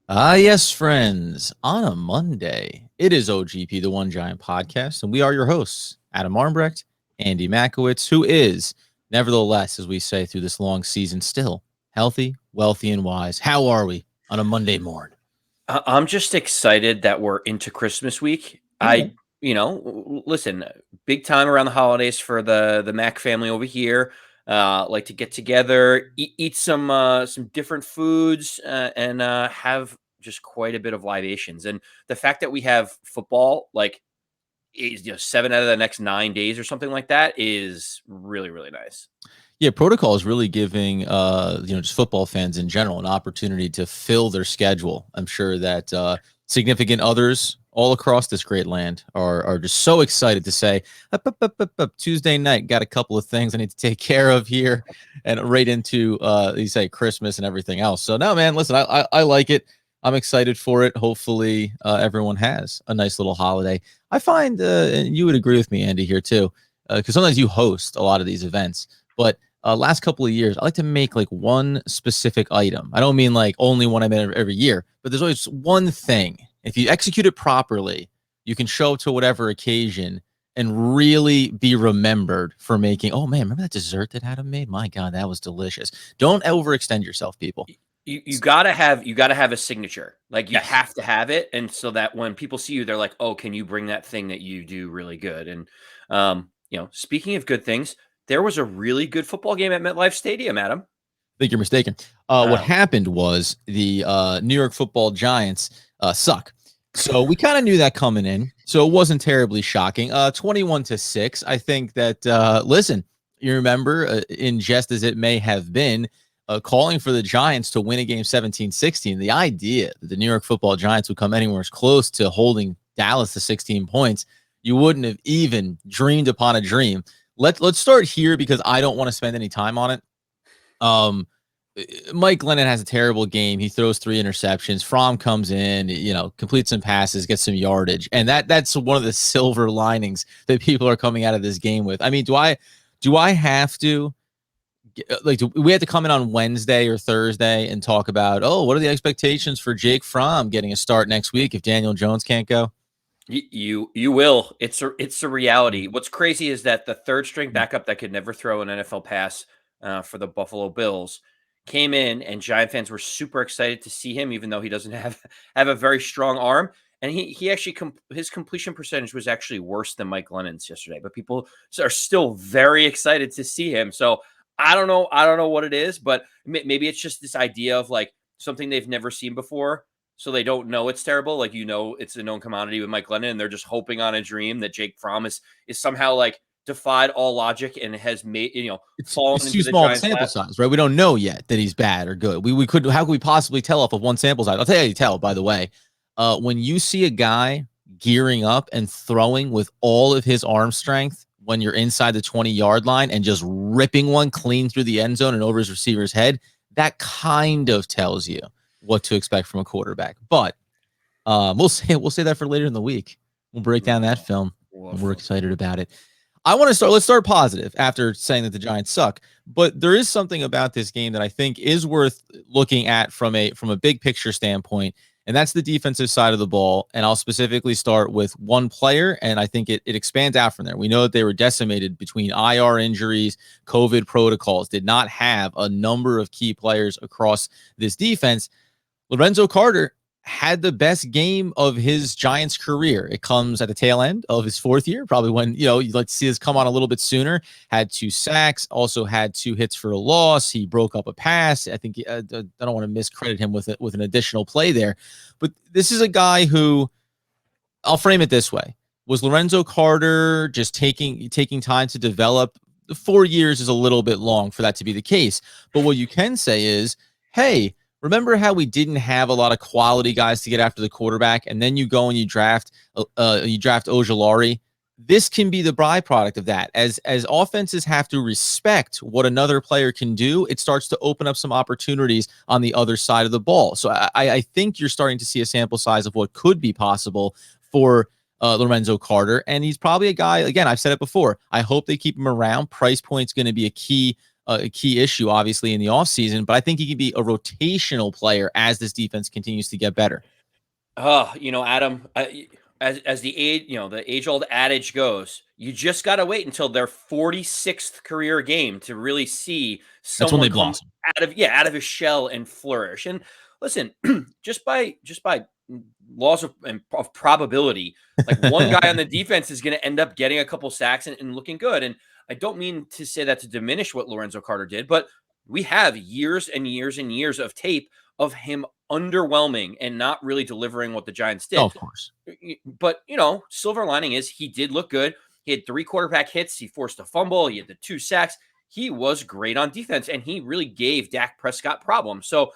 Yes, friends. On a Monday, it is OGP, the One Giant Podcast, and we are your hosts, Adam Armbrecht, Andy Makowitz, who is, nevertheless, as we say through this long season, still healthy, wealthy, and wise. How are we on a Monday morning? I'm just excited that we're into Christmas week. Okay. Listen, big time around the holidays for the Mac family over here. Like to get together, eat some different foods, and have just quite a bit of libations. And the fact that we have football, like, is 7 out of the next 9 days or something like that, is really really nice. Yeah, protocol is really giving just football fans in general an opportunity to fill their schedule. I'm sure that significant others all across this great land are just so excited to say, up, Tuesday night, got a couple of things I need to take care of here, and right into you say Christmas and everything else. So no, man, listen, I like it. I'm excited for it. Hopefully, everyone has a nice little holiday. I find, and you would agree with me, Andy, here too, because sometimes you host a lot of these events, but last couple of years, I like to make like one specific item. I don't mean like only one I made every year, but there's always one thing. If you execute it properly, you can show up to whatever occasion and really be remembered for making, oh man, remember that dessert that Adam made? My God, that was delicious. Don't overextend yourself, people. You gotta have a signature. Like, you Yes. have to have it, and so that when people see you, they're like, "Oh, can you bring that thing that you do really good?" And speaking of good things, there was a really good football game at MetLife Stadium, Adam. I think you're mistaken. What Uh, happened was the New York Football Giants suck. So we kind of knew that coming in. So it wasn't terribly shocking. 21-6. I think that, listen, you remember, in jest as it may have been, calling for the Giants to win a game 17-16. The idea that the New York Football Giants would come anywhere close to holding Dallas to 16 points, you wouldn't have even dreamed upon a dream. Let's start here because I don't want to spend any time on it. Um, Mike Glennon has a terrible game. He throws 3 interceptions. Fromm comes in, completes some passes, gets some yardage, and that's one of the silver linings that people are coming out of this game with. I mean, do I have to do we have to come in on Wednesday or Thursday and talk about, oh, what are the expectations for Jake Fromm getting a start next week if Daniel Jones can't go? you will. It's a reality. What's crazy is that the third string backup that could never throw an NFL pass, for the Buffalo Bills, came in, and Giant fans were super excited to see him, even though he doesn't have a very strong arm. And he actually his completion percentage was actually worse than Mike Lennon's yesterday. But people are still very excited to see him. So I don't know. I don't know what it is, but maybe it's just this idea of like something they've never seen before, so they don't know it's terrible. Like, it's a known commodity with Mike Lennon, and they're just hoping on a dream that Jake Fromm is somehow like defied all logic and has made fallen It's too into the small of a Giants' sample lap. size, right? We don't know yet that he's bad or good. We could How could we possibly tell off of one sample size? I'll tell you how you tell, by the way. When you see a guy gearing up and throwing with all of his arm strength when you're inside the 20-yard line and just ripping one clean through the end zone and over his receiver's head, that kind of tells you what to expect from a quarterback. But we'll say that for later in the week. We'll break down that film, and Woof, we're woof. excited about it. I want to start. Let's start positive after saying that the Giants suck. But there is something about this game that I think is worth looking at from a big picture standpoint, and that's the defensive side of the ball. And I'll specifically start with one player, and I think it expands out from there. We know that they were decimated between IR injuries, COVID protocols, did not have a number of key players across this defense. Lorenzo Carter had the best game of his Giants career. It comes at the tail end of his 4th year, probably when, you'd like to see this come on a little bit sooner. Had 2 sacks, also had 2 hits for a loss. He broke up a pass. I think I don't want to miscredit him with an additional play there. But this is a guy who, I'll frame it this way. Was Lorenzo Carter just taking time to develop? 4 years is a little bit long for that to be the case. But what you can say is, hey, remember how we didn't have a lot of quality guys to get after the quarterback, and then you go and you draft Ojulari. This can be the byproduct of that. As offenses have to respect what another player can do, it starts to open up some opportunities on the other side of the ball. So I think you're starting to see a sample size of what could be possible for Lorenzo Carter. And he's probably a guy, again, I've said it before, I hope they keep him around. Price point's going to be a key a key issue, obviously, in the offseason, but I think he can be a rotational player as this defense continues to get better. Oh, Adam, as the the age old adage goes, you just got to wait until their 46th career game to really see That's when someone they come blossom. out of his shell and flourish. And listen, just by laws of probability, like one guy on the defense is going to end up getting a couple sacks and looking good. And I don't mean to say that to diminish what Lorenzo Carter did, but we have years and years and years of tape of him underwhelming and not really delivering what the Giants Oh, did. of course. But, silver lining is he did look good. He had 3 quarterback hits. He forced a fumble. He had the 2 sacks. He was great on defense, and he really gave Dak Prescott problems. So,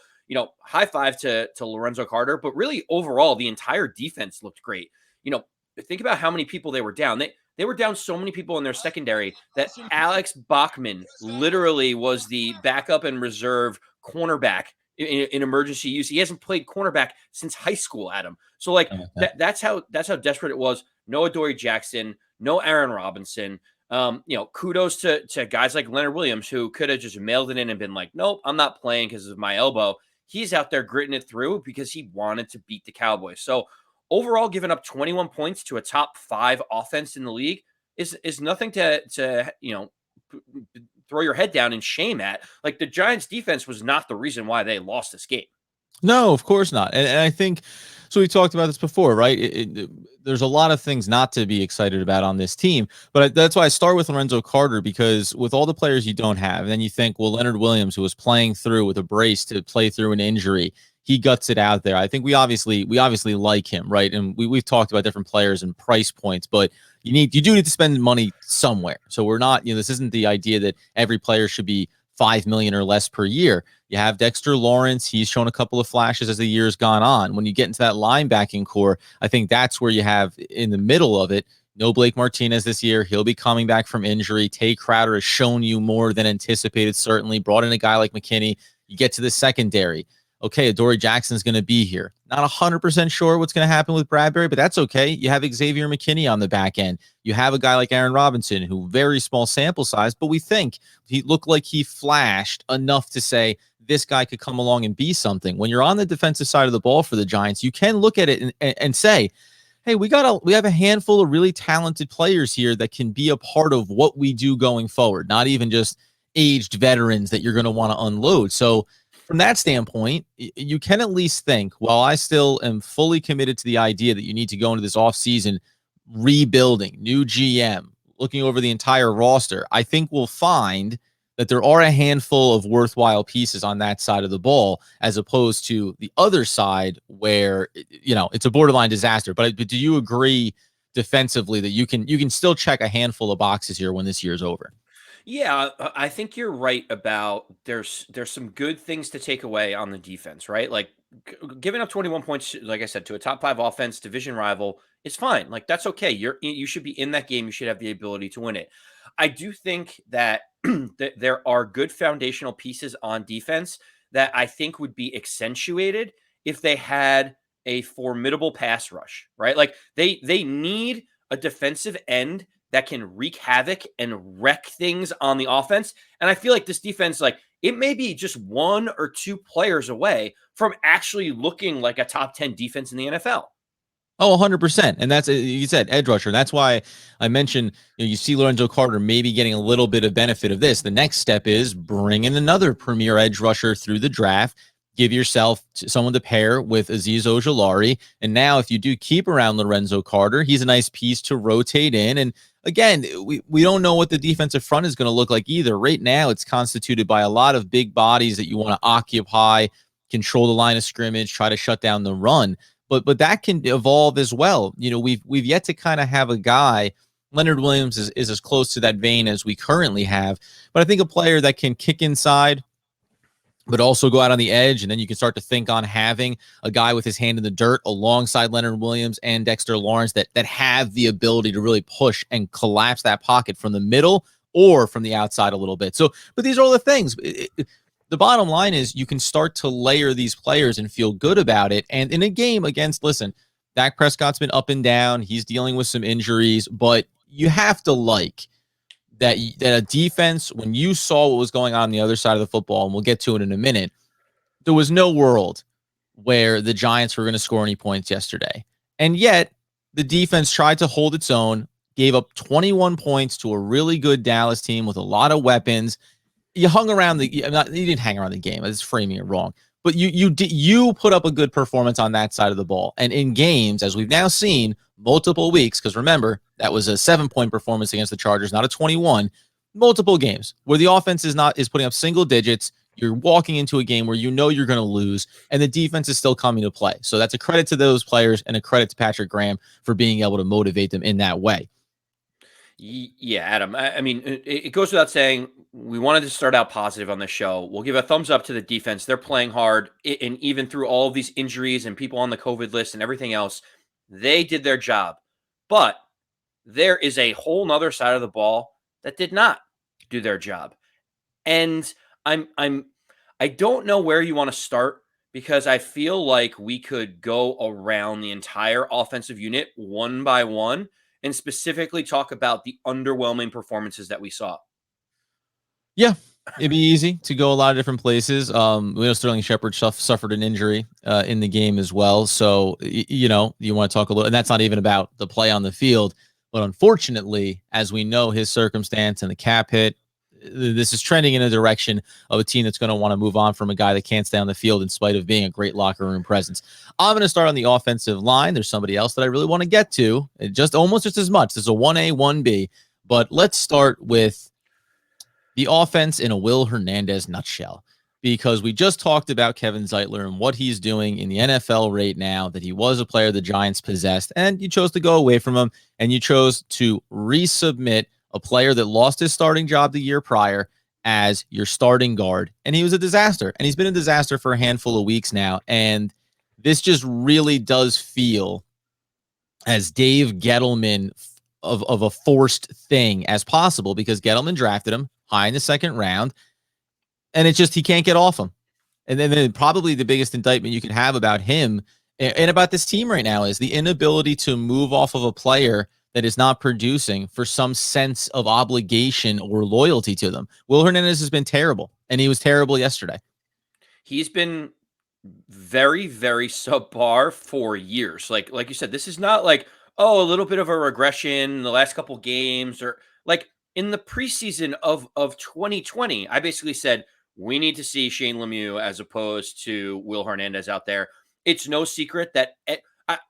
high five to Lorenzo Carter. But really, overall, the entire defense looked great. Think about how many people they were down. They were down so many people in their secondary that Alex Bachman literally was the backup and reserve cornerback in emergency use. He hasn't played cornerback since high school, Adam. So like that's how desperate it was. No Adoree Jackson, no Aaron Robinson. Kudos to guys like Leonard Williams who could have just mailed it in and been like, nope, I'm not playing because of my elbow. He's out there gritting it through because he wanted to beat the Cowboys. So overall, giving up 21 points to a top 5 offense in the league is nothing to throw your head down in shame at. Like, the Giants defense was not the reason why they lost this game. No, of course not. And I think, so we talked about this before, right? There's a lot of things not to be excited about on this team, but that's why I start with Lorenzo Carter, because with all the players you don't have, and then you think, well, Leonard Williams, who was playing through with a brace to play through an injury, he guts it out there. I think we obviously like him, right? And we've talked about different players and price points, but you do need to spend money somewhere. So we're not, this isn't the idea that every player should be $5 million or less per year. You have Dexter Lawrence. He's shown a couple of flashes as the year's gone on. When you get into that linebacking core, I think that's where you have in the middle of it, no Blake Martinez this year. He'll be coming back from injury. Tay Crowder has shown you more than anticipated, certainly. Brought in a guy like McKinney. You get to the secondary. Okay, Adoree Jackson's going to be here. Not 100% sure what's going to happen with Bradbury, but that's okay. You have Xavier McKinney on the back end. You have a guy like Aaron Robinson, who very small sample size, but we think he looked like he flashed enough to say this guy could come along and be something. When you're on the defensive side of the ball for the Giants, you can look at it and say, hey, we have a handful of really talented players here that can be a part of what we do going forward, not even just aged veterans that you're going to want to unload. So from that standpoint, you can at least think, while I still am fully committed to the idea that you need to go into this offseason rebuilding, new GM, looking over the entire roster, I think we'll find that there are a handful of worthwhile pieces on that side of the ball, as opposed to the other side where, it's a borderline disaster. But do you agree defensively that you can still check a handful of boxes here when this year's over? Yeah, I think you're right about there's some good things to take away on the defense, right? Like, giving up 21 points, like I said, to a top 5 offense, division rival is fine. Like, that's okay. You should be in that game. You should have the ability to win it. I do think that, that there are good foundational pieces on defense that I think would be accentuated if they had a formidable pass rush, right? Like, they need a defensive end that can wreak havoc and wreck things on the offense. And I feel like this defense, like, it may be just 1 or 2 players away from actually looking like a top 10 defense in the NFL. Oh, 100%. And that's, you said, edge rusher. That's why I mentioned, you see Lorenzo Carter maybe getting a little bit of benefit of this. The next step is bring in another premier edge rusher through the draft. Give yourself someone to pair with Azeez Ojulari. And now if you do keep around Lorenzo Carter, he's a nice piece to rotate in. And again, we don't know what the defensive front is going to look like either. Right now, it's constituted by a lot of big bodies that you want to occupy, control the line of scrimmage, try to shut down the run. But that can evolve as well. We've yet to kind of have a guy. Leonard Williams is as close to that vein as we currently have. But I think a player that can kick inside, but also go out on the edge, and then you can start to think on having a guy with his hand in the dirt alongside Leonard Williams and Dexter Lawrence that have the ability to really push and collapse that pocket from the middle or from the outside a little bit. So, but these are all the things. The bottom line is you can start to layer these players and feel good about it. And in a game against, listen, Dak Prescott's been up and down. He's dealing with some injuries, but you have to like that a defense, when you saw what was going on the other side of the football, and we'll get to it in a minute, there was no world where the Giants were going to score any points yesterday. And yet, the defense tried to hold its own, gave up 21 points to a really good Dallas team with a lot of weapons. You hung around you didn't hang around the game. I was framing it wrong. But you put up a good performance on that side of the ball. And in games, as we've now seen multiple weeks, because remember, that was a 7-point performance against the Chargers, not a 21, multiple games where the offense is putting up single digits. You're walking into a game where you know you're going to lose, and the defense is still coming to play. So that's a credit to those players and a credit to Patrick Graham for being able to motivate them in that way. Yeah, Adam. I mean, it goes without saying, we wanted to start out positive on this show. We'll give a thumbs up to the defense. They're playing hard, and even through all of these injuries and people on the COVID list and everything else, they did their job. But there is a whole nother side of the ball that did not do their job. And I don't know where you want to start, because I feel like we could go around the entire offensive unit one by one and specifically talk about the underwhelming performances that we saw. Yeah, it'd be easy to go a lot of different places. We know Sterling Shepard suffered an injury in the game as well. So, you want to talk a little, and that's not even about the play on the field. But unfortunately, as we know, his circumstance and the cap hit, this is trending in a direction of a team that's going to want to move on from a guy that can't stay on the field in spite of being a great locker room presence. I'm going to start on the offensive line. There's somebody else that I really want to get to, almost just as much. There's a 1A, 1B. But let's start with the offense in a Will Hernandez nutshell, because we just talked about Kevin Zeitler and what he's doing in the NFL right now, that he was a player the Giants possessed, and you chose to go away from him, and you chose to resubmit a player that lost his starting job the year prior as your starting guard, and he was a disaster, and he's been a disaster for a handful of weeks now, and this just really does feel as Dave Gettleman of a forced thing as possible, because Gettleman drafted him high in the second round, and it's just he can't get off him. And then probably the biggest indictment you can have about him and about this team right now is the inability to move off of a player that is not producing for some sense of obligation or loyalty to them. Will Hernandez has been terrible, and he was terrible yesterday. He's been very, very subpar for years. Like you said, this is not like, a little bit of a regression in the last couple games, or like in the preseason of 2020, I basically said, we need to see Shane Lemieux as opposed to Will Hernandez out there. It's no secret that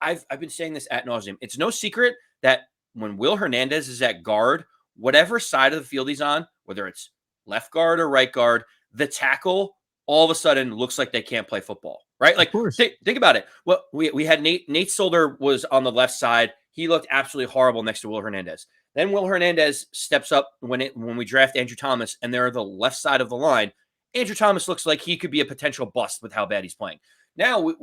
I've been saying this ad nauseum. It's no secret that when Will Hernandez is at guard, whatever side of the field he's on, whether it's left guard or right guard, the tackle all of a sudden looks like they can't play football, right? Like, think about it. Well, we had Nate Solder was on the left side. He looked absolutely horrible next to Will Hernandez. Then Will Hernandez steps up when we draft Andrew Thomas, and they're the left side of the line. Andrew Thomas looks like he could be a potential bust with how bad he's playing. Now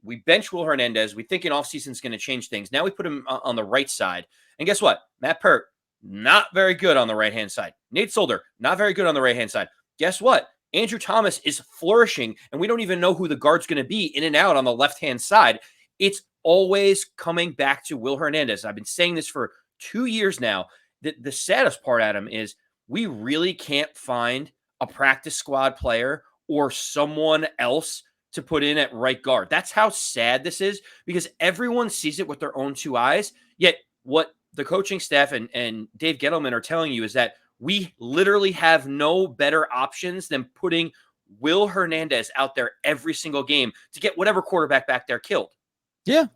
we bench Will Hernandez. We think an offseason is going to change things. Now we put him on the right side. And guess what? Matt Pert, not very good on the right-hand side. Nate Solder, not very good on the right-hand side. Guess what? Andrew Thomas is flourishing, and we don't even know who the guard's going to be in and out on the left-hand side. It's always coming back to Will Hernandez. I've been saying this for 2 years now. The saddest part, Adam, is we really can't find a practice squad player or someone else to put in at right guard. That's how sad this is, because everyone sees it with their own two eyes. Yet what the coaching staff and Dave Gettleman are telling you is that we literally have no better options than putting Will Hernandez out there every single game to get whatever quarterback back there killed. Yeah,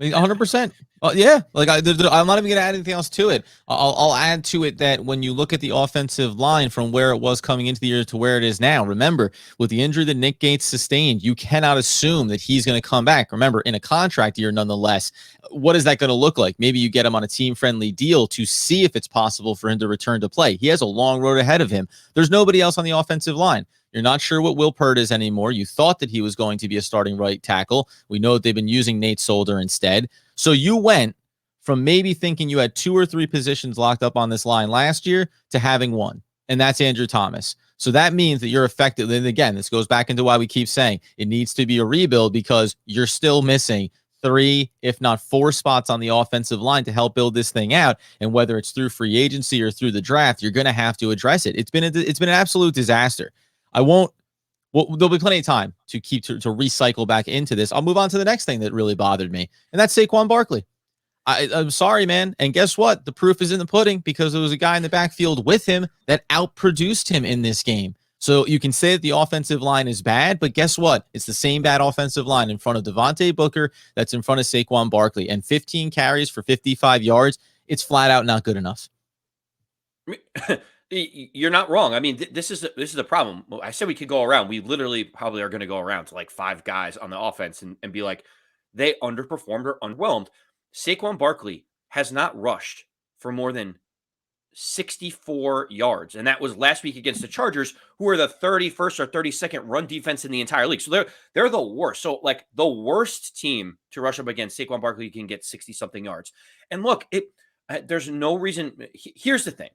100%. Yeah, like I'm not even going to add anything else to it. I'll add to it that when you look at the offensive line from where it was coming into the year to where it is now, remember, with the injury that Nick Gates sustained, you cannot assume that he's going to come back. Remember, in a contract year, nonetheless, what is that going to look like? Maybe you get him on a team-friendly deal to see if it's possible for him to return to play. He has a long road ahead of him. There's nobody else on the offensive line. You're not sure what Will Pert is anymore. You thought that he was going to be a starting right tackle. We know that they've been using Nate Solder instead. So you went from maybe thinking you had 2 or 3 positions locked up on this line last year to having one, and that's Andrew Thomas. So that means that you're effective. And again, this goes back into why we keep saying it needs to be a rebuild, because you're still missing 3, if not 4 spots on the offensive line to help build this thing out. And whether it's through free agency or through the draft, you're going to have to address it. It's been an absolute disaster. Well, there'll be plenty of time to recycle back into this. I'll move on to the next thing that really bothered me, and that's Saquon Barkley. I'm sorry, man. And guess what? The proof is in the pudding, because there was a guy in the backfield with him that outproduced him in this game. So you can say that the offensive line is bad, but guess what? It's the same bad offensive line in front of Devontae Booker that's in front of Saquon Barkley. And 15 carries for 55 yards, it's flat out not good enough. You're not wrong. I mean, this is the problem. I said we could go around. We literally probably are going to go around to like 5 guys on the offense and be like, they underperformed or underwhelmed. Saquon Barkley has not rushed for more than 64 yards. And that was last week against the Chargers, who are the 31st or 32nd run defense in the entire league. So they're the worst. So like the worst team to rush up against, Saquon Barkley can get 60-something yards. And look, there's no reason. Here's the thing.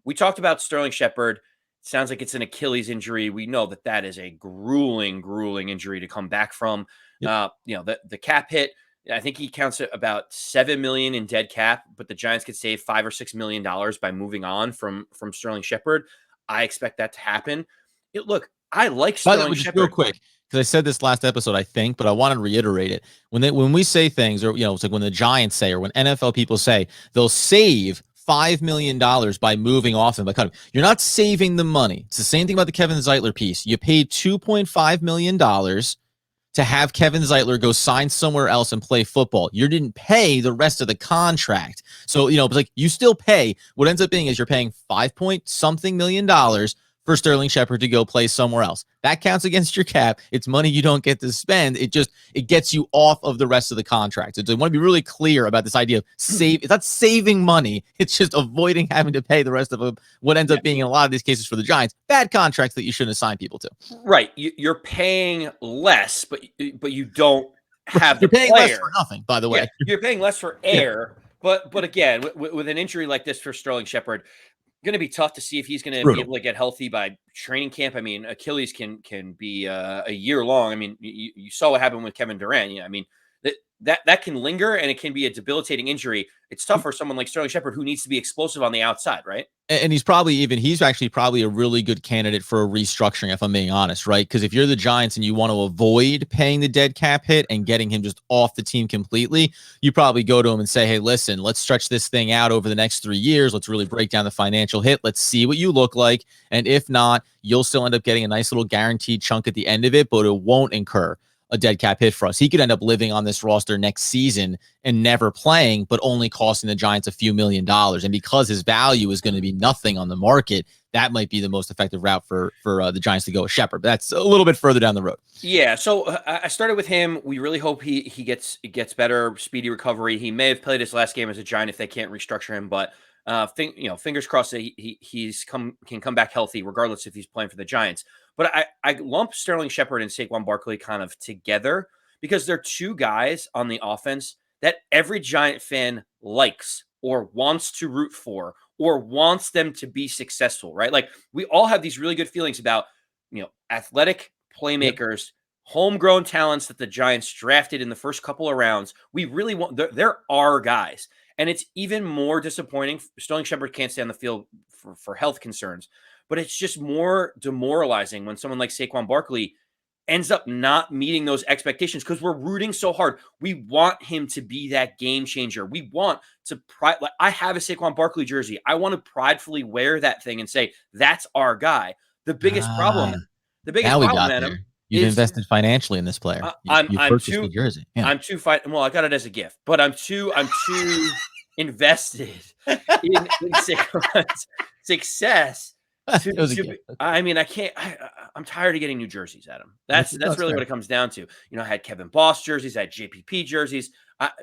We talked about Sterling Shepard. It sounds like it's an Achilles injury. We know that is a grueling injury to come back from. Yep. The cap hit, I think he counts at about $7 million in dead cap, but the Giants could save $5 or $6 million by moving on from Sterling Shepard. I expect that to happen. Look, I like Sterling Shepard. Real quick, because I said this last episode, I think, but I want to reiterate it. When we say things, or it's like when the Giants say, or when NFL people say they'll save $5 million by moving off him, by cutting. You're not saving the money. It's the same thing about the Kevin Zeitler piece. You paid $2.5 million to have Kevin Zeitler go sign somewhere else and play football. You didn't pay the rest of the contract. So, it's like you still pay. What ends up being is you're paying $5-something million for Sterling Shepard to go play somewhere else. That counts against your cap. It's money you don't get to spend. It gets you off of the rest of the contract. So I want to be really clear about this idea of it's not saving money. It's just avoiding having to pay the rest of what ends up being, in a lot of these cases for the Giants, bad contracts that you shouldn't assign people to. Right. You're paying less, but you don't have You're paying player. Less for nothing, by the way. Yeah, you're paying less for air. But again, with an injury like this for Sterling Shepard, going to be tough to see if he's going to be able to get healthy by training camp. I mean, Achilles can be a year long. I mean, you saw what happened with Kevin Durant. I mean, that can linger, and it can be a debilitating injury. It's tough for someone like Sterling Shepard, who needs to be explosive on the outside, right? And he's actually probably a really good candidate for a restructuring, if I'm being honest, right? Because if you're the Giants and you want to avoid paying the dead cap hit and getting him just off the team completely, you probably go to him and say, hey, listen, let's stretch this thing out over the next 3 years. Let's really break down the financial hit. Let's see what you look like. And if not, you'll still end up getting a nice little guaranteed chunk at the end of it, but it won't incur a dead cap hit for us. He could end up living on this roster next season and never playing, but only costing the Giants a few $1 million. And because his value is going to be nothing on the market, that might be the most effective route for the Giants to go with Shepard. But that's a little bit further down the road. Yeah. So I started with him. We really hope he gets better, speedy recovery. He may have played his last game as a Giant if they can't restructure him, but fingers crossed that he can come back healthy, regardless if he's playing for the Giants. But I lump Sterling Shepard and Saquon Barkley kind of together because they're two guys on the offense that every Giant fan likes or wants to root for or wants them to be successful, right? Like we all have these really good feelings about, athletic playmakers, homegrown talents that the Giants drafted in the first couple of rounds. We really want, they're our guys. And it's even more disappointing. Sterling Shepard can't stay on the field for health concerns, but it's just more demoralizing when someone like Saquon Barkley ends up not meeting those expectations because we're rooting so hard. We want him to be that game changer. We want to I have a Saquon Barkley jersey. I want to pridefully wear that thing and say, that's our guy. The biggest problem, Adam, You've invested financially in this player. You purchased the jersey. Yeah. I'm too well, I got it as a gift, but I'm too invested in Saquon's success. I mean, I can't. I'm tired of getting new jerseys, Adam. That's really what it comes down to. I had Kevin Boss jerseys, I had JPP jerseys.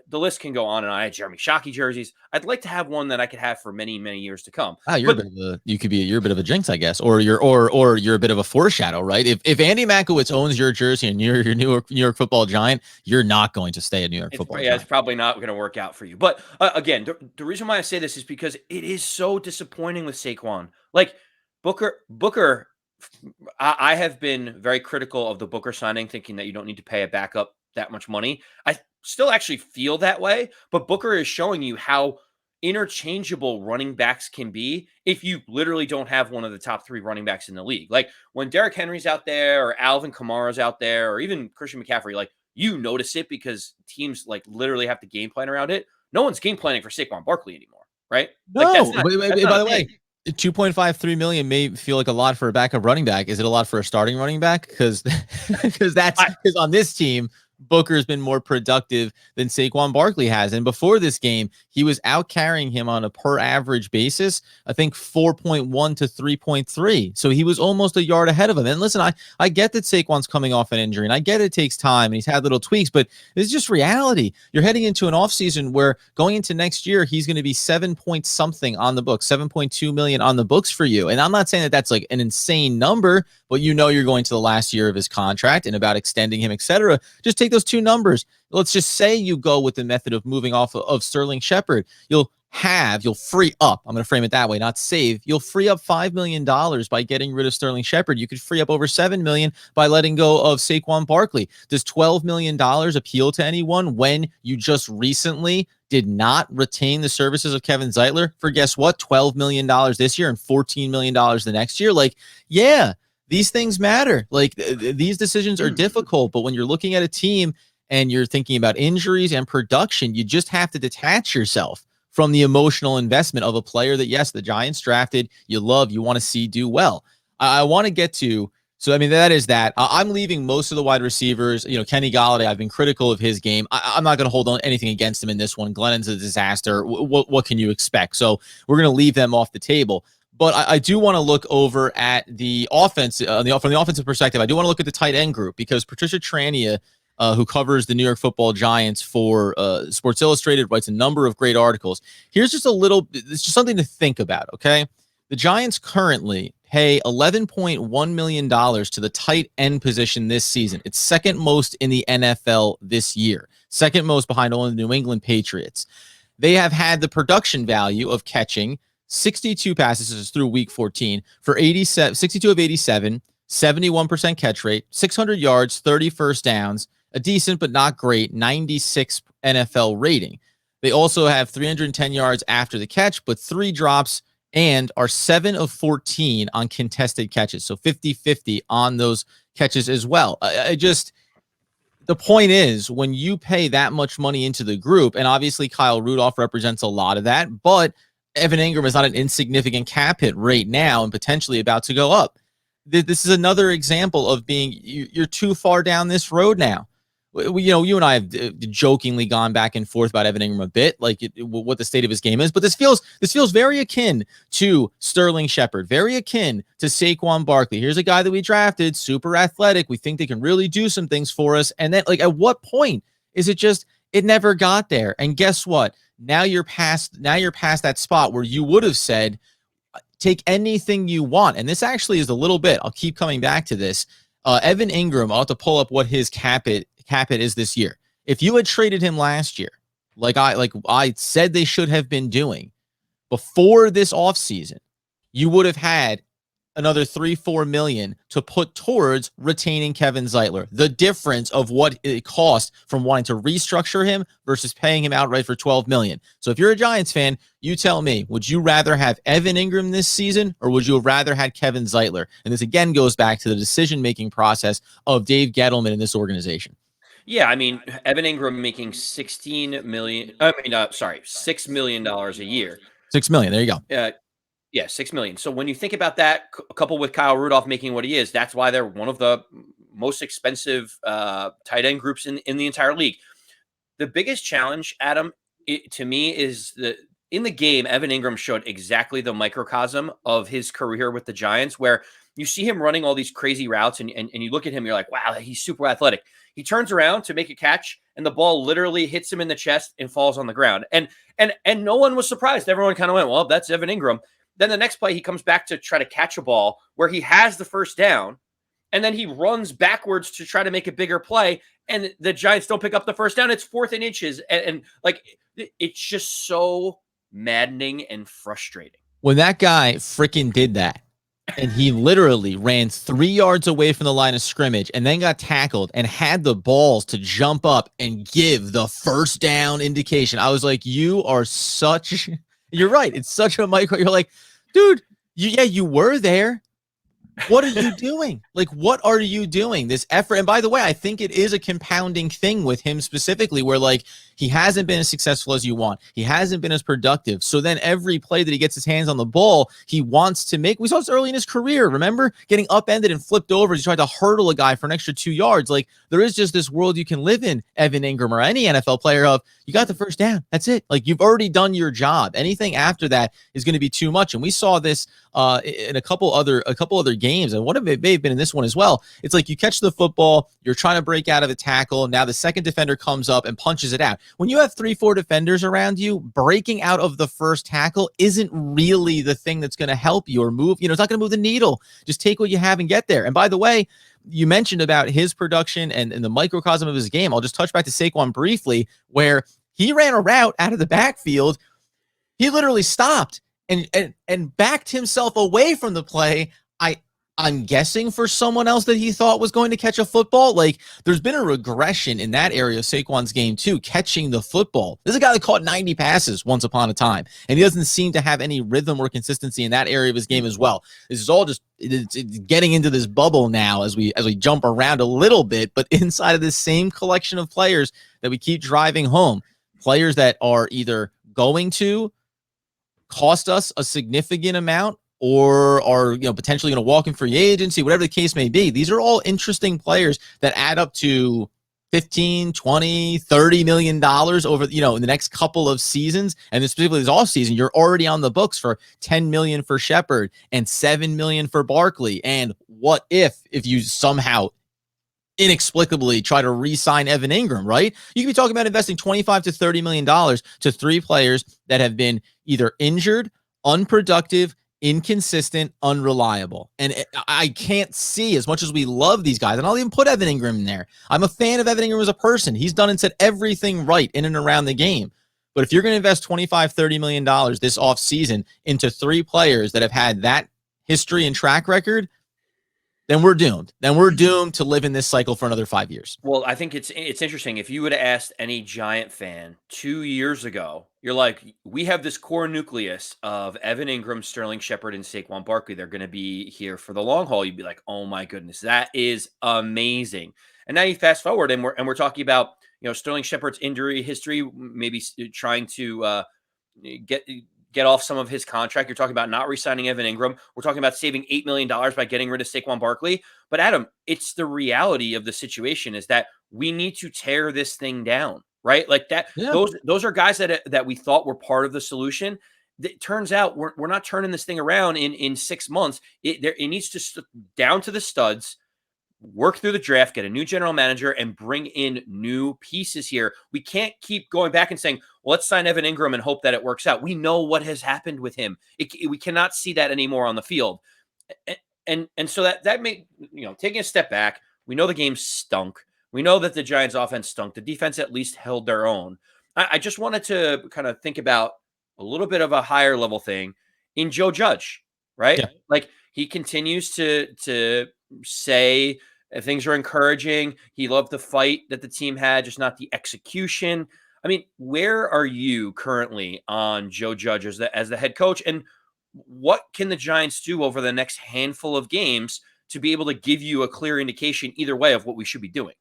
The list can go on, and I had Jeremy Shockey jerseys. I'd like to have one that I could have for many, many years to come. You're a bit of a jinx, I guess, or you're a bit of a foreshadow, right? If Andy Makowitz owns your jersey and you're your New York Football Giant, you're not going to stay a New York Football Giant. It's probably not going to work out for you. But again, the reason why I say this is because it is so disappointing with Saquon. Like Booker. I have been very critical of the Booker signing, thinking that you don't need to pay a backup that much money. still actually feel that way, but Booker is showing you how interchangeable running backs can be if you literally don't have one of the top 3 running backs in the league. Like when Derrick Henry's out there or Alvin Kamara's out there or even Christian McCaffrey, like you notice it because teams like literally have to game plan around it. No one's game planning for Saquon Barkley anymore, right? Like No, that's not by a the thing. way, 2.53 million may feel like a lot for a backup running back. Is it a lot for a starting running back? Because because on this team, Booker's been more productive than Saquon Barkley has. And before this game, he was out carrying him on a per average basis, I think 4.1 to 3.3. So he was almost a yard ahead of him. And listen, I get that Saquon's coming off an injury, and I get it takes time, and he's had little tweaks, but it's just reality. You're heading into an offseason where going into next year, he's going to be 7 point something on the books, 7.2 million on the books for you. And I'm not saying that that's like an insane number, but you know you're going to the last year of his contract and about extending him, etc. Just take those two numbers. Let's just say you go with the method of moving off of Sterling Shepard. You'll free up. I'm going to frame it that way, not save. You'll free up $5 million by getting rid of Sterling Shepard. You could free up over $7 million by letting go of Saquon Barkley. Does $12 million appeal to anyone when you just recently did not retain the services of Kevin Zeitler for, guess what, $12 million this year and $14 million the next year? Like, yeah, these things matter. Like these decisions are difficult, but when you're looking at a team and you're thinking about injuries and production, you just have to detach yourself from the emotional investment of a player that, yes, the Giants drafted, you love, you want to see do well. I want to get to, so I mean, that is that. I'm leaving most of the wide receivers. You know, Kenny Golladay, I've been critical of his game. I'm not going to hold on anything against him in this one. Glennon's a disaster. What can you expect? So we're going to leave them off the table. But I do want to look over at the offense, from the offensive perspective. I do want to look at the tight end group because Patricia Trania, who covers the New York Football Giants for Sports Illustrated, writes a number of great articles. Here's just it's just something to think about, okay? The Giants currently pay $11.1 million to the tight end position this season. It's second most in the NFL this year, second most behind only the New England Patriots. They have had the production value of catching 62 passes through week 14 for 62 of 87, 71% catch rate, 600 yards, 30 first downs, a decent but not great 96 NFL rating. They also have 310 yards after the catch, but 3 drops and are 7 of 14 on contested catches. So 50-50 on those catches as well. The point is, when you pay that much money into the group, and obviously Kyle Rudolph represents a lot of that, but Evan Ingram is not an insignificant cap hit right now and potentially about to go up. This is another example of you're too far down this road now. You and I have jokingly gone back and forth about Evan Ingram a bit, like what the state of his game is. But this feels very akin to Sterling Shepard, very akin to Saquon Barkley. Here's a guy that we drafted, super athletic. We think they can really do some things for us. And then, like, at what point is it just it never got there? And guess what? Now you're past that spot where you would have said, take anything you want. And this actually is a little bit. I'll keep coming back to this. Evan Ingram, I'll have to pull up what his cap hit is this year. If you had traded him last year, like I said they should have been doing before this offseason, you would have had another 3-4 million to put towards retaining Kevin Zeitler. The difference of what it cost from wanting to restructure him versus paying him outright for 12 million. So if you're a Giants fan, you tell me, would you rather have Evan Ingram this season or would you have rather had Kevin Zeitler? And this again goes back to the decision-making process of Dave Gettleman in this organization. Yeah, I mean, Evan Ingram making $6 million a year. 6 million. There you go. Yeah, 6 million. So when you think about that, coupled with Kyle Rudolph making what he is, that's why they're one of the most expensive tight end groups in the entire league. The biggest challenge, Adam, to me, is in the game, Evan Ingram showed exactly the microcosm of his career with the Giants, where you see him running all these crazy routes, and you look at him, you're like, wow, he's super athletic. He turns around to make a catch, and the ball literally hits him in the chest and falls on the ground. And no one was surprised. Everyone kind of went, well, that's Evan Ingram. Then the next play, he comes back to try to catch a ball where he has the first down, and then he runs backwards to try to make a bigger play, and the Giants don't pick up the first down. It's 4th and inches, and like it's just so maddening and frustrating. When that guy freaking did that, and he literally ran 3 yards away from the line of scrimmage and then got tackled and had the balls to jump up and give the first down indication. I was like, you are such, you're right. It's such a micro. You're like, dude, you were there. What are you doing? Like, what are you doing? This effort. And by the way, I think it is a compounding thing with him specifically where, like, he hasn't been as successful as you want. He hasn't been as productive. So then every play that he gets his hands on the ball, he wants to make. We saw this early in his career. Remember getting upended and flipped over as he tried to hurdle a guy for an extra 2 yards. Like, there is just this world you can live in, Evan Ingram or any NFL player, of you got the first down. That's it. Like, you've already done your job. Anything after that is going to be too much. And we saw this in a couple other games, and one of it may have been in this one as well. It's like you catch the football, you're trying to break out of the tackle. Now the second defender comes up and punches it out. When you have 3-4 defenders around you, breaking out of the first tackle isn't really the thing that's going to help you or move. It's not going to move the needle. Just take what you have and get there. And by the way, you mentioned about his production and the microcosm of his game. I'll just touch back to Saquon briefly, where he ran a route out of the backfield. He literally stopped and backed himself away from the play. I'm guessing for someone else that he thought was going to catch a football. Like, there's been a regression in that area of Saquon's game too, catching the football. This is a guy that caught 90 passes once upon a time, and he doesn't seem to have any rhythm or consistency in that area of his game as well. This is all just it's getting into this bubble now as we jump around a little bit, but inside of this same collection of players that we keep driving home, players that are either going to cost us a significant amount or are potentially going to walk in free agency, whatever the case may be. These are all interesting players that add up to 15, 20, 30 million dollars over, in the next couple of seasons. And specifically this off season, you're already on the books for 10 million for Shepard and 7 million for Barkley. And what if you somehow inexplicably try to re-sign Evan Ingram, right? You could be talking about investing 25 to 30 million dollars to 3 players that have been either injured, unproductive, inconsistent, unreliable. And I can't see, as much as we love these guys, and I'll even put Evan Ingram in there. I'm a fan of Evan Ingram as a person. He's done and said everything right in and around the game. But if you're going to invest 25, 30 million dollars this offseason into 3 players that have had that history and track record, then we're doomed. Then we're doomed to live in this cycle for another 5 years. Well, I think it's interesting. If you would have asked any Giant fan 2 years ago, you're like, we have this core nucleus of Evan Ingram, Sterling Shepard, and Saquon Barkley. They're going to be here for the long haul. You'd be like, oh my goodness, that is amazing. And now you fast forward, and we're talking about Sterling Shepard's injury history, maybe trying to get off some of his contract. You're talking about not re-signing Evan Ingram. We're talking about saving $8 million by getting rid of Saquon Barkley. But Adam, it's the reality of the situation is that we need to tear this thing down, right? Like that. Yeah. Those are guys that we thought were part of the solution. It turns out we're not turning this thing around in 6 months. It needs to down to the studs, work through the draft, get a new general manager, and bring in new pieces here. We can't keep going back and saying, well, let's sign Evan Ingram and hope that it works out. We know what has happened with him. We cannot see that anymore on the field. And so that made, taking a step back, we know the game stunk. We know that the Giants offense stunk. The defense at least held their own. I just wanted to kind of think about a little bit of a higher level thing in Joe Judge, right? Yeah. Like, he continues to say things are encouraging. He loved the fight that the team had, just not the execution. I mean, where are you currently on Joe Judge as the head coach? And what can the Giants do over the next handful of games to be able to give you a clear indication either way of what we should be doing?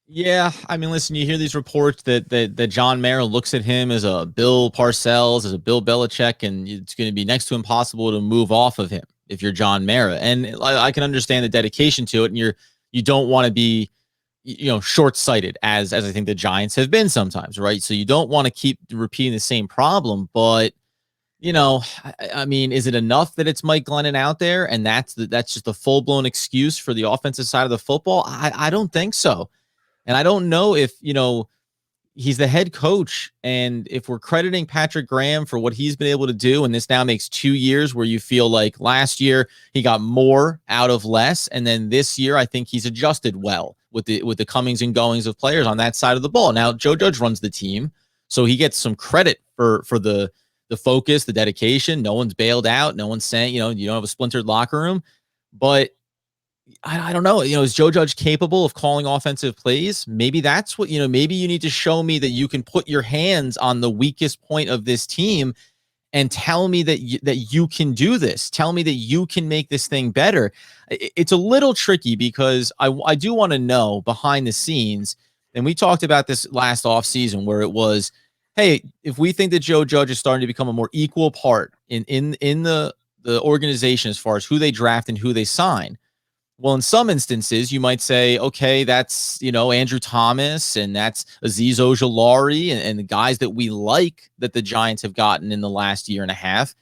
Yeah, I mean, listen, you hear these reports that John Mara looks at him as a Bill Parcells, as a Bill Belichick, and it's going to be next to impossible to move off of him if you're John Mara. And I can understand the dedication to it, and you don't want to be short-sighted as I think the Giants have been sometimes, right? So you don't want to keep repeating the same problem, but I mean, is it enough that it's Mike Glennon out there and that's just a full-blown excuse for the offensive side of the football? I don't think so. And I don't know if, he's the head coach, and if we're crediting Patrick Graham for what he's been able to do, and this now makes 2 years where you feel like last year he got more out of less, and then this year I think he's adjusted well with the comings and goings of players on that side of the ball. Now Joe Judge runs the team, so he gets some credit for the the focus, the dedication. No one's bailed out. No one's saying, you don't have a splintered locker room. But I don't know. Is Joe Judge capable of calling offensive plays? Maybe that's what, maybe you need to show me that you can put your hands on the weakest point of this team and tell me that you can do this. Tell me that you can make this thing better. It's a little tricky because I do want to know behind the scenes, and we talked about this last offseason where it was, hey, if we think that Joe Judge is starting to become a more equal part in the organization as far as who they draft and who they sign. Well, in some instances, you might say, okay, that's, Andrew Thomas and that's Azeez Ojulari and the guys that we like that the Giants have gotten in the last year and a half.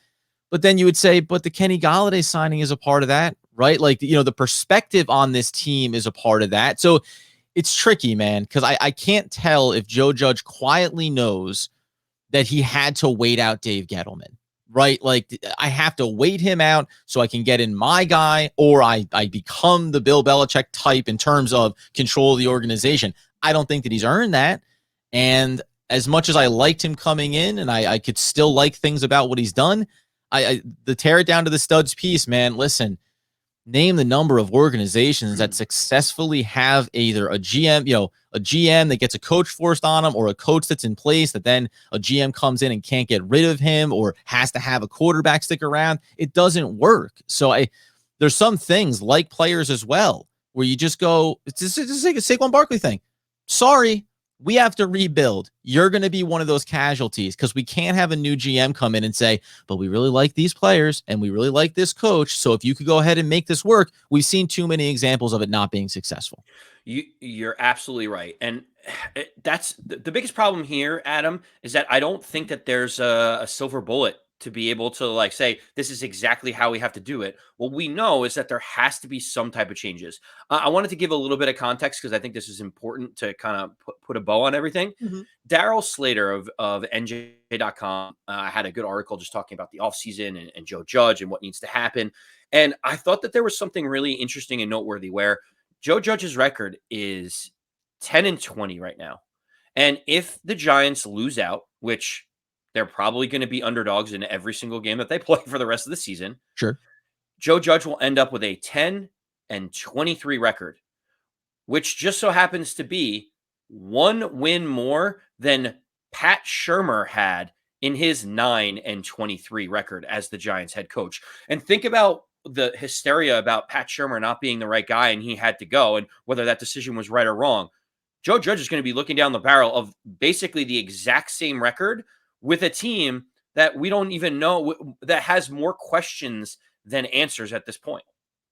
But then you would say, but the Kenny Golladay signing is a part of that, right? Like, the perspective on this team is a part of that. So it's tricky, man, because I can't tell if Joe Judge quietly knows that he had to wait out Dave Gettleman. Right? Like, I have to wait him out so I can get in my guy, or I become the Bill Belichick type in terms of control of the organization. I don't think that he's earned that. And as much as I liked him coming in, and I could still like things about what he's done, the tear it down to the studs piece, man, listen, name the number of organizations that successfully have either a GM that gets a coach forced on them, or a coach that's in place that then a GM comes in and can't get rid of him, or has to have a quarterback stick around. It doesn't work. So there's some things like players as well, where you just go, it's just like a Saquon Barkley thing. Sorry, we have to rebuild. You're going to be one of those casualties because we can't have a new GM come in and say, but we really like these players and we really like this coach. So if you could go ahead and make this work, we've seen too many examples of it not being successful. You're absolutely right. And that's the biggest problem here, Adam, is that I don't think that there's a silver bullet to be able to say, this is exactly how we have to do it. What we know is that there has to be some type of changes. I wanted to give a little bit of context because I think this is important to kind of put a bow on everything. Mm-hmm. Daryl Slater of NJ.com had a good article just talking about the offseason and Joe Judge and what needs to happen. And I thought that there was something really interesting and noteworthy where Joe Judge's record is 10-20 right now. And if the Giants lose out, which they're probably going to be underdogs in every single game that they play for the rest of the season. Sure. Joe Judge will end up with a 10-23 record, which just so happens to be one win more than Pat Shurmur had in his 9-23 record as the Giants head coach. And think about the hysteria about Pat Shurmur not being the right guy and he had to go, and whether that decision was right or wrong. Joe Judge is going to be looking down the barrel of basically the exact same record with a team that we don't even know, that has more questions than answers at this point.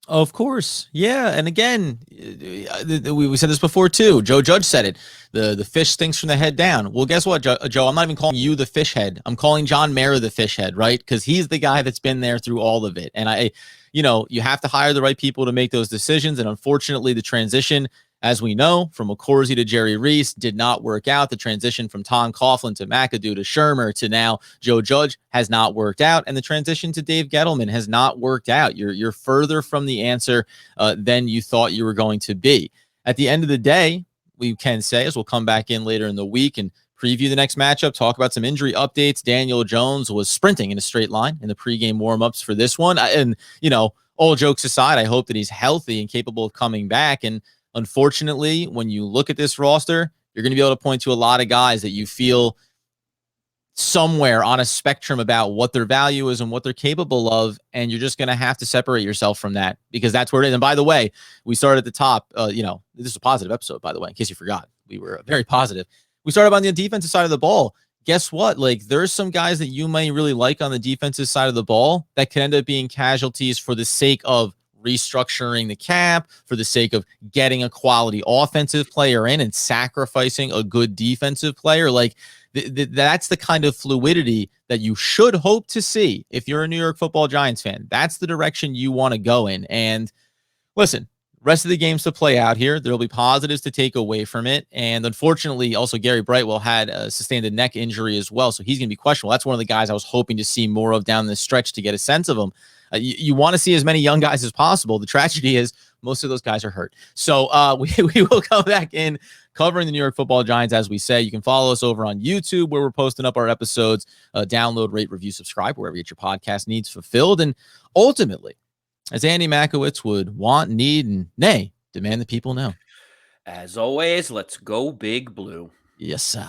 Of course. Yeah. And again, we said this before too. Joe Judge said it. The fish stinks from the head down. Well, guess what, Joe? I'm not even calling you the fish head. I'm calling John Mara the fish head, right? Because he's the guy that's been there through all of it. And you have to hire the right people to make those decisions. And unfortunately, the transition, as we know, from McCorsey to Jerry Reese did not work out. The transition from Tom Coughlin to McAdoo to Shurmur to now Joe Judge has not worked out. And the transition to Dave Gettleman has not worked out. You're further from the answer than you thought you were going to be. At the end of the day, we can say, as we'll come back in later in the week and preview the next matchup, talk about some injury updates. Daniel Jones was sprinting in a straight line in the pregame warmups for this one. And, all jokes aside, I hope that he's healthy and capable of coming back. And unfortunately, when you look at this roster, you're going to be able to point to a lot of guys that you feel somewhere on a spectrum about what their value is and what they're capable of. And you're just going to have to separate yourself from that because that's where it is. And by the way, we started at the top, this is a positive episode, by the way, in case you forgot. We were very positive. We started on the defensive side of the ball. Guess what? There's some guys that you may really like on the defensive side of the ball that could end up being casualties for the sake of restructuring the cap, for the sake of getting a quality offensive player in and sacrificing a good defensive player. That's the kind of fluidity that you should hope to see if you're a New York Football Giants fan. That's the direction you want to go in. And listen, rest of the games to play out here. There'll be positives to take away from it. And unfortunately, also Gary Brightwell had sustained a neck injury as well. So he's going to be questionable. That's one of the guys I was hoping to see more of down the stretch to get a sense of him. You want to see as many young guys as possible. The tragedy is most of those guys are hurt. So we will come back in covering the New York Football Giants, as we say. You can follow us over on YouTube, where we're posting up our episodes. Download, rate, review, subscribe, wherever you get your podcast needs fulfilled. And ultimately, as Andy Makowitz would want, need, and nay, demand the people know. As always, let's go Big Blue. Yes, sir.